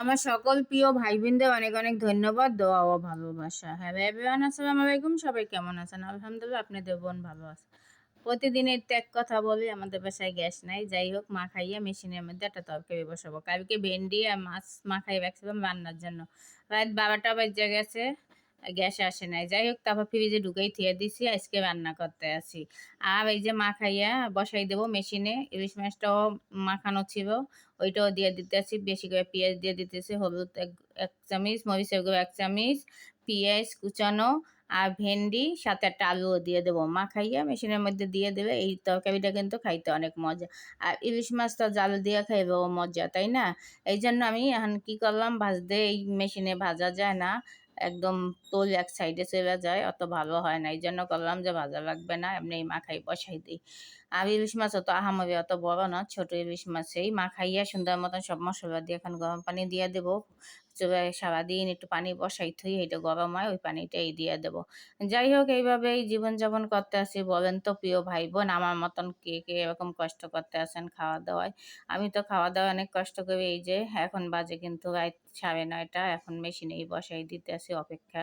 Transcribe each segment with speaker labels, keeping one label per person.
Speaker 1: আমার সকল প্রিয় ভাই বোনদের অনেক অনেক ধন্যবাদ, দোয়া ও ভালোবাসা। হ্যাঁ এভরিওয়ান, আসসালামু আলাইকুম। সবাই কেমন আছেন? আলহামদুলিল্লাহ, আপনাদের বোন ভালো আছে। প্রতিদিনের তো এক কথা বলি, আমাদের বাসায় গ্যাস নাই। যাই হোক, মাখাইয়া মেশিনের মধ্যে একটা তরকারি বসাবো। কালকে ভেন্ডি আর মাছ মাখাই রাখছিলাম রান্নার জন্য। রাত 12টা বেজে গেছে, গ্যাস আসে নাই। যাই হোক, তারপর ফ্রিজে ঢুকাই থিয়ে দিছি, আজকে রান্না করতে আসি। আর এই যে মাখাইয়া বসাই দেবো মেশিনে। ইলিশ মাছটাও মাখানো ছিল, ওইটাও দিয়ে দিতেছি। বেশি করে পেঁয়াজ দিয়ে দিতেছি, হলুদ এক চামচ, মরিচের গুঁড়ো 1 চামচ, পেঁয়াজ কুচানো আর ভেন্ডি, সাথে একটা আলুও দিয়ে দেবো। মাখাইয়া মেশিনের মধ্যে দিয়ে দেবে। এই তরকারিটা কিন্তু খাইতে অনেক মজা। আর ইলিশ মাছ তো জাল দিয়ে খাইবেও মজা, তাই না? এই জন্য আমি এখন কি করলাম, ভাজতে এই মেশিনে ভাজা যায় না, একদম তোল এক সাইডে চলে যায়, অত ভালো হয় না। এই জন্য করলাম যে ভাজা লাগবে না, এমনি মাখাই বসাই দিই। আর ইলিশ মাছ অত আহামরি অত বড় না, ছোট ইলিশ মাছেই মাখাইয়া সুন্দর মতন সব মশলা দিয়ে এখন গরম পানি দিয়ে দেবো। চুলায় সারাদিন একটু পানি বসাই থুই, এটা গরম হয়, ওই পানিটাই দিয়ে দেবো। যাই হোক, এইভাবেই জীবনযাপন করতে আসি। বলেন তো প্রিয় ভাই বোন, আমার মতন কে কে এরকম কষ্ট করতে আসেন খাওয়া দাওয়ায়? আমি তো খাওয়া দাওয়া অনেক কষ্ট করি। এই যে এখন বাজে কিন্তু রাত 9:30, এখন মেশিনেই বসাই দিতে আসি অপেক্ষা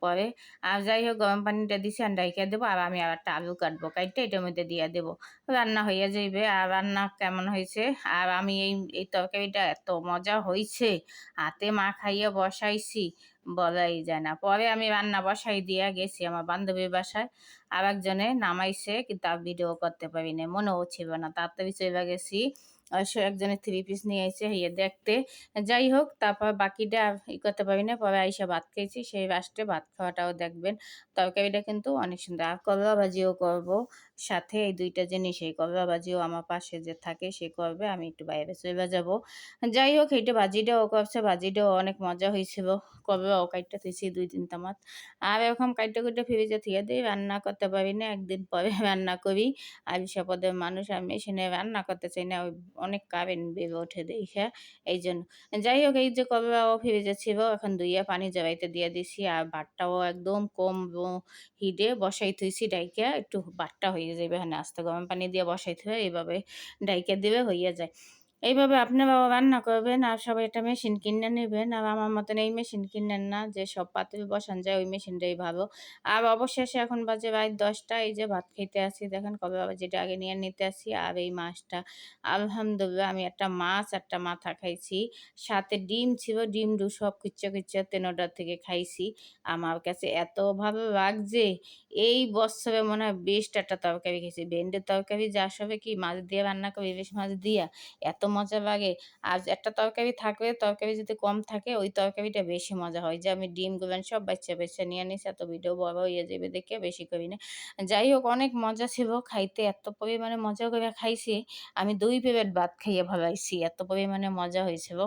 Speaker 1: পরে। আর যাই হোক, গরম পানিটা দিছি আর ঢাইকা দেবো। আর আমি আর একটা আলু কাটবো, কাটতে এটার মধ্যে দিয়ে দেবো, রান্না হইয়া যাইবে। আর রান্না কেমন হয়েছে, আর আমি এই এই তরকারিটা এত মজা হয়েছে, হাতে মা খাইয়ে বসাইছি, বলাই যায় না। পরে আমি রান্না বসাই দিয়া গেছি আমার বান্ধবীর বাসায়, আর একজনে নামাইছে, কিন্তু আর ভিডিও করতে পারি না, মনেও ছিল না, তাড়াতাড়ি চলে গেছি। সে একজনের 3 পিস নিয়ে আইছে ইয়ে দেখতে। যাই হোক, তারপর বাকিটা আর ই করতে পারি না। পরে আইসা ভাত খেয়েছি, সেই লাস্টে ভাত খাওয়াটাও দেখবেন। তরকারিটা কিন্তু অনেক সুন্দর। আর করলা ভাজিও করব সাথে, এই দুইটা জিনিস। এই করলা ভাজিও আমার পাশে যে থাকে সে করবে, আমি একটু বাইরে চলে যাব। যাই হোক, এইটা ভাজিটাও করছে, ভাজিটাও অনেক মজা হয়েছিল। করলাও কাইটটা থুইছি 2-3টা মাছ। আর এরকম কাইটটা কুইটটা ফ্রিজে থুয়ে দিই, রান্না করতে পারি না, একদিন পরে রান্না করি। আর বিপদের মানুষ, আমি মেশিনে রান্না করতে চাই না, ওই অনেক কারেন্ট বিল ওঠে দেখে, এই জন্য। যাই হোক, এই যে করলাও ফ্রিজে ছিল, এখন ধুইয়া পানি জড়াইতে দিয়ে দিছি। আর ভাতটাও একদম কম হিটে বসাই থুইছি, ডাইকা একটু ভাতটা হয়ে যাবে। এখানে আস্তে গরম পানি দিয়ে বসাই থুয়ে এইভাবে ডাইকা দিলে হইয়া যায়। এইভাবে আপনারাও রান্না করবেন। আর সবাই একটা মেশিন কিনে নেবেন। আর আমার মতন এই মেশিন কিনেন না, যে সব পাতিল বসান যায়, ওই মেশিনটাই ভালো। আর অবশেষে এখন বাজে রাত 10টা, এই যে ভাত খেতে আসি, দেখেন কবে বাবা যেটা আগে নিয়ে নিতে আসি। আর এই মাছটা আলহামদুলিল্লাহ, আমি একটা মাছ একটা মাথা খাইছি, সাথে ডিম ছিল, ডিম সব কুচ্চা কুচ্চা তেনোটার থেকে খাইছি। আমার কাছে এত ভালো লাগছে, এই বছরে মনে হয় বেস্ট একটা তরকারি খেয়েছি। ভেন্ডির তরকারি যা সবে কি মাছ দিয়ে রান্না করি, ইলিশ মাছ দিয়া, এত মজা লাগে। আর একটা তরকারি থাকলে, তরকারি যদি কম থাকে, ওই তরকারিটা বেশি মজা হয়। যে আমি ডিমগুলো সব বাচ্চা বাচ্চা নিয়ে নিছি, এত ভিডিও বড় হয়ে যাবে দেখে বেশি করি না। যাই হোক, অনেক মজা ছিল খাইতে, এত পরিমাণে মজা করে খাইছি, আমি 2 প্লেট ভাত খাইয়ে ফেলাইছি, এত পরিমাণে মজা হয়েছিল।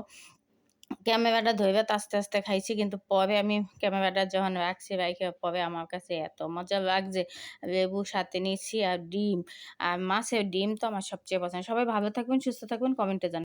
Speaker 1: ক্যামেরাটা ধইরা আস্তে আস্তে খাইছি, কিন্তু পরে আমি ক্যামেরাটা যখন রাখছি, রাইখা পরে আমার কাছে এত মজা লাগছে। লেবু সাথে নিছি আর ডিম, আর মাছের ডিম তো আমার সবচেয়ে পছন্দ। সবাই ভালো থাকবেন, সুস্থ থাকবেন, কমেন্টে জানাবেন।